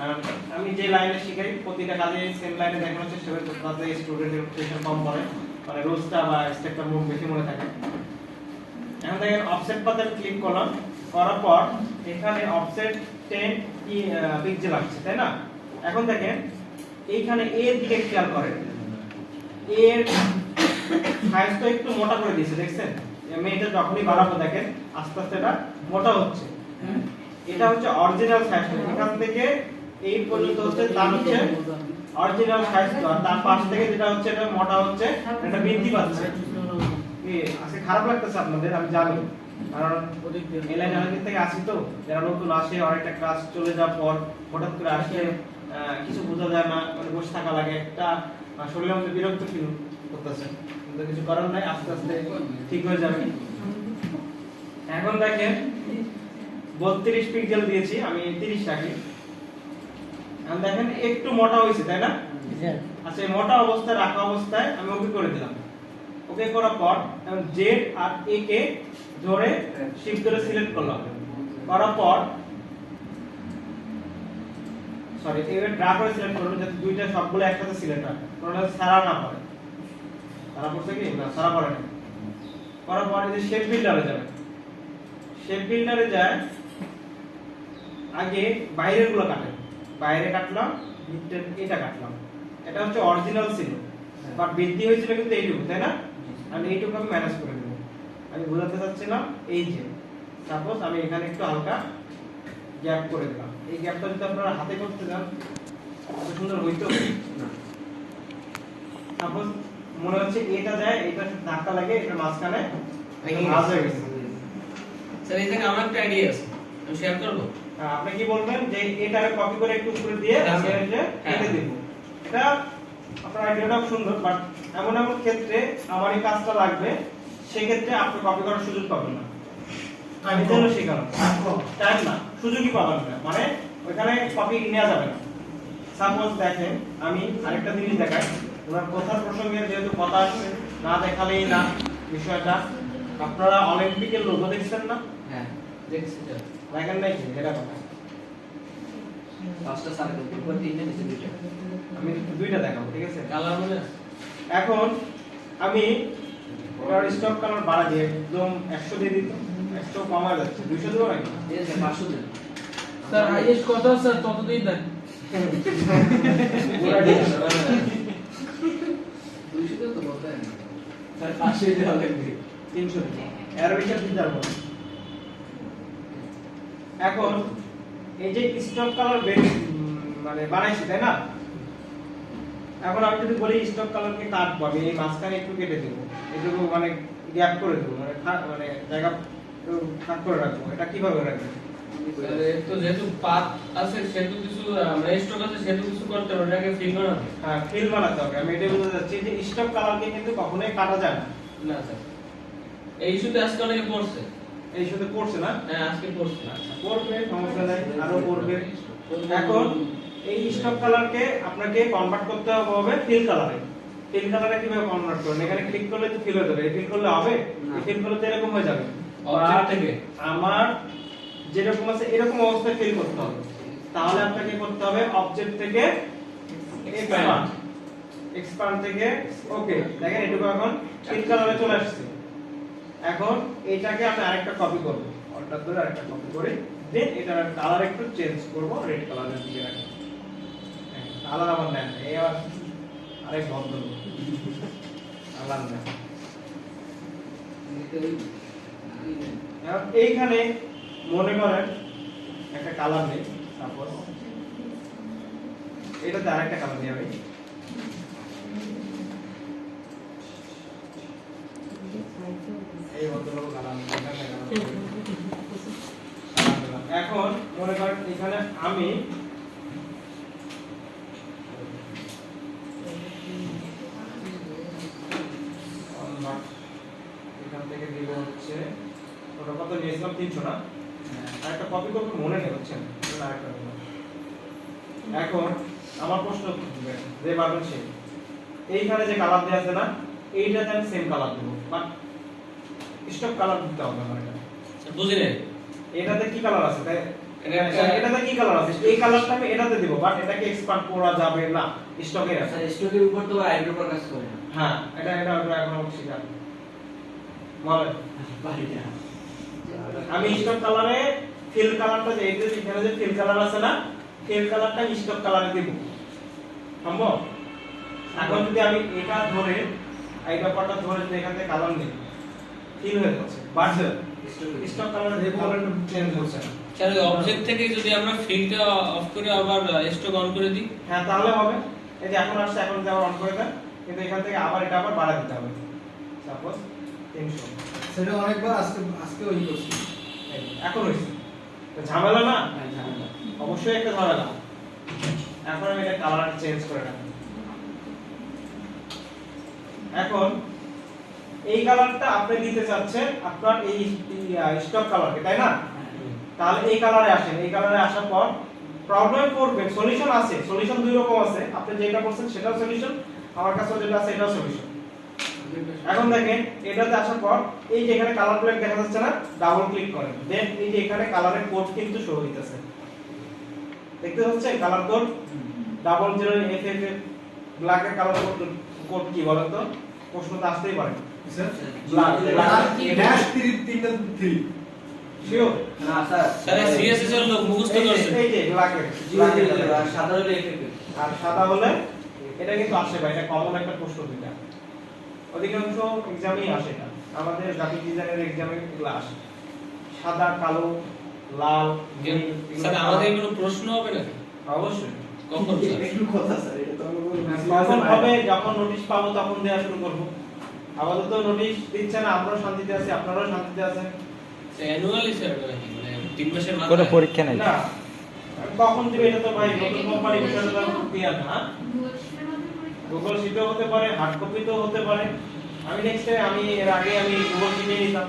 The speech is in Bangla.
আর আমি যে লাইনে শিখাই প্রতিটা কাজে সেম লাইনে দেখানোর চেষ্টা করি যাতে স্টুডেন্টের প্রেশার কম পড়ে, মানে রোজটা বা স্টেপটা মুভ বেশি মনে থাকে। এখন দেখেন অফসেট পাতে ক্লিক করলাম, করার পর এখানে অফসেট 10 পিক্সেল আসছে, তাই না? এখন দেখেন এইখানে এর দিকে খেয়াল করেন, এর সাইজটা একটু মোটা করে দিয়েছে, দেখছেন? আমি এটা যখনই বাড়াবো দেখেন আস্তে আস্তে এটা মোটা হচ্ছে। এটা হচ্ছে অরিজিনাল সাইজ, এখান থেকে এই পর্যন্ত হচ্ছে তার হচ্ছে অরিজিনাল সাইজ, আর তার পাশ থেকে যেটা হচ্ছে এটা মোটা হচ্ছে, এটা বৃদ্ধি পাচ্ছে। আজকে খারাপ লাগতেছে আপনাদের আমি জানি, কারণ এলাইন অনেকদিন থেকে আসি তো, যারা নতুন আসে অনেকটা ক্লাস চলে যাওয়ার পর হঠাৎ করে আসলে কিছু বোঝা যায় না, মানে বসে থাকা লাগে, একটা শরীরের মধ্যে বিরক্ত ফিল করতেছে, কিন্তু কিছু করার নাই, আস্তে আস্তে ঠিক হয়ে যাবে। এখন দেখেন 32 পিক্সেল দিয়েছি, আমি 30 রাখি। এখন দেখেন একটু মোটা হয়েছে, তাই না? আচ্ছা, এই মোটা অবস্থায় রাখা অবস্থায় আমি ওকে করে দিলাম। ওকে করার পর এখন জেড আর এ কে ধরে শিফট ধরে সিলেক্ট করলাম, করার পর সরি এবার ড্রা করে সিলেক্ট করব যাতে দুইটা সবগুলো একসাথে সিলেক্ট হয়, কোনটা সারা না পড়ে। সারা পড়ছে কি না? সারা পড়ে না। করার পর এই যে শেপ বিল্ডারে যাবে, শেপ বিল্ডারে যায় আগে বাইরের গুলো কাটেন, বাইরে কাটলাম, ভিতরের এটা কাটলাম। এটা হচ্ছে অরিজিনাল ছিল, বাট বৃদ্ধি হয়েছিল কিন্তু এইটুকু, তাই না? আমি এইটুকু আমি ম্যানেজ করে দেব। আমি বোঝাতে চাচ্ছিলাম এই যে সাপোজ আমি এখানে একটু হালকা গ্যাপ করে দিলাম, এই গ্যাপটা যদি আপনারা হাতে করতে যান কত সুন্দর হইতো না? সাপোজ মনে হচ্ছে এটা যায়, এটা ধাক্কা লাগে, এটা মাঝখানে ভাঁজ হয়ে গেছে। স্যার এই জায়গায় আমার একটা আইডিয়া আছে, আমি শেয়ার করব। আপনি কি বলবেন যে এটারে কপি করে একটু উপরে দিয়ে আমি এটা কেটে দেব? এটা আপনার আইডিয়াটা সুন্দর, বাট এমন এমন ক্ষেত্রে আমার এই কাজটা লাগবে, সেই ক্ষেত্রে আপনি কপি করার সুযোগ পাবেন না। আমি জন্য শেখানো টাইম না, সুযোগই পাবেন না, মানে ওখানে কপি নেওয়া যাবে না। সাপোজ দেখেন আমি আরেকটা জিনিস দেখাই, ওনার কথার প্রসঙ্গে যেহেতু কথা আসছে, না দেখালেই না বিষয়টা। আপনারা অলিম্পিকের লোগো দেখছেন না? হ্যাঁ দেখছি স্যার। দেখেন নাই কি এটা কথা? পাঁচটা সাড়ে উপর তিনটা নিচে দুইটা, আমি দুইটা দেখাবো, ঠিক আছে? কালার মনে আছে? এখন আমি ওর স্টক কালার বাড়া দিয়ে একদম 100 দিয়ে দিত, 100 কমা যাচ্ছে, 200 দেবো নাকি? এই যে 500 দেন স্যার হাইয়েস্ট কত স্যার ততদিন দেন। পুরা দিয়ে 200 তো বলতে হয় না স্যার, 500 দেওয়া লাগবে, 300 দিতে, এর বেশি দিতে পারবো না। এখন এই যে স্টক কালার মানে বানাইছি, তাই না? এখন আমি যদি বলি স্টক কালারকে কাটবো, আমি এই মাঝখানে একটু কেটে দেবো, এটুকু মানে গ্যাপ করে দেবো, মানে মানে জায়গা ফাঁক করে রাখবো। এটা কিভাবে রাখবো? স্যার এর তো যেহেতু পাত আছে সেহেতু কিছু স্টক আছে সেহেতু কিছু করতে হবে, এটাকে ফিল করা হবে। হ্যাঁ, ফিল বানাতে হবে। আমি এটাই বলতে চাচ্ছি যে স্টক কালারকে কিন্তু কখনোই কাটা যায় না। না স্যার, এই ইস্যুতে আজকে অনেকে পড়ছে। এই শুধু করছে না? হ্যাঁ আজকে পড়ছে। করবে, সমস্যা নাই, আরো করবে। এখন এই স্টক কালারকে আপনাকে কনভার্ট করতে হবে ফিল কালারে। ফিল কালারে কিভাবে কনভার্ট করবেন? এখানে ক্লিক করলে তো ফিল হয়ে যাবে। এই ফিল করলে হবে? এই ফিল করলে তো এরকম হয়ে যাবে। অবজেক্ট থেকে আমার যেরকম আছে এরকম অবস্থায় ফিল করতে হবে। তাহলে আপনাকে করতে হবে অবজেক্ট থেকে এক্সপ্যান্ড, এক্সপ্যান্ড থেকে ওকে। দেখেন এটুকু এখন ফিল কালারে চলে আসছে। এখন এটাকে আমি আরেকটা কপি করব, অল্টার ধরে আরেকটা কপি করে দেন এটার কালার একটু চেঞ্জ করব, রেড কালারের দিকে রাখব। কালার আমার নেন এই আরেক বন্ধ কালার নেন। এইখানে মনে করেন একটা কালার নেই, সাপোজ এটাতে আরেকটা কালার নিয়ে আমি এই ভদ্রলোক কালার। এখন মনে করেন এখানে আমি এখান থেকে দিব হচ্ছে ওটা কত নিয়েছিলাম 300 না? আরেকটা কপি করতে মনে নেই, হচ্ছেন আরেকটা। এখন আমার প্রশ্ন যে পাবেন সে এইখানে যে কালার দেওয়া আছে না, এইটাতে আমি সেম কালার দেবো, বাট স্টক কালার দিতে হবে আমার। এটা বুঝিনি এটাতে কি কালার আছে? তাই এটা এটাতে কি কালার আছে এই কালারটা আমি এটাতে দিব বাট এটাকে এক্সপান্ড করা যাবে না স্টকে আছে স্যার স্টকের উপর তো আইড্রো কাজ করে না হ্যাঁ এটা এখনো শিখার বলেন আমি স্টক কালারে ফিল কালারটা যে এই যে এখানে যে ফিল কালার আছে না ফিল কালারটা স্টক কালারে দিব সম্ভব এখন যদি আমি এটা ধরে এই ব্যাপারটা ধরে যদি এখান থেকে কালার নিই ফিল হয়ে যাচ্ছে বাট স্টক কালারে যে কালারটা চেঞ্জ হচ্ছে না স্যার ওই অবজেক্ট থেকে যদি আমরা ফিল্ডটা অফ করে আবার স্টক অন করে দিই হ্যাঁ তাহলে হবে এই যে এখন আসছে এখন যদি আবার অন করে দেন কিন্তু এখান থেকে আবার এটা আবার বাড়া দিতে হবে সাপোজ 300 সেটা অনেকবার আজকে ওই করছি এই, এখন হইছে তো ঝামেলা না হ্যাঁ ঝামেলা অবশ্যই একটা ঝামেলা এখন আমি এটা কালার চেঞ্জ করে রাখি এখন এই কালারটা আপনি দিতে চাচ্ছেন আপনার এই স্টক কালারকে তাই না তাহলে এই কালারে আসেন এই কালারে আসার পর প্রবলেম করবেন সলিউশন আছে সলিউশন দুই রকম আছে আপনি যেটা করছেন সেটাও সলিউশন আমার কাছে যেটা আছে এটাও সলিউশন এখন দেখেন এটাতে আসার পর এই যে এখানে কালার প্লেট দেখা যাচ্ছে না ডাবল ক্লিক করেন দেন এই যে এখানে কালারের কোড কিন্তু শো হইতাছে দেখতে হচ্ছে কালার কোড 00 FF ব্ল্যাক এর কালার কোড কি বলেন তো প্রশ্ন তো আসতেই পারে স্যার ব্ল্যাক ড্যাশ 3 শিওর না স্যার স্যার সিএসএস এর লোক মুখস্থ করছে এই যে ব্ল্যাকের আর সাদা হলে এফেক্ট আর সাদা হলে এটা কিন্তু আসে ভাই এটা কমন একটা প্রশ্ন দুইটা অধিকাংশ এক্সামেই আসে এটা আমাদের গ্রাফিক ডিজাইনের এক্সামে এগুলো আসে সাদা কালো লাল নীল এগুলো স্যার আমাদের কোনো প্রশ্ন হবে না অবশ্যই কখন স্যার একটু কথা স্যার এটা তো আমি বলবো কখন হবে যখন নোটিশ পাবো তখন দেওয়া শুরু করবো আপাতত নোটিশ দিচ্ছে না আমরাও শান্তিতে আছি আপনারাও শান্তিতে আছেন অ্যানুয়ালি স্যার মানে 3 মাসের কোনো মাথায় পরীক্ষা নাই না কখন দিবে এটা তো ভাই নতুন কোম্পানি বিষয়টা তো ক্লিয়ার না গুগল শিটও হতে পারে হার্ড কপিতেও হতে পারে আমি নেক্সট আমি এর আগে আমি গুগল শিটে নিতাম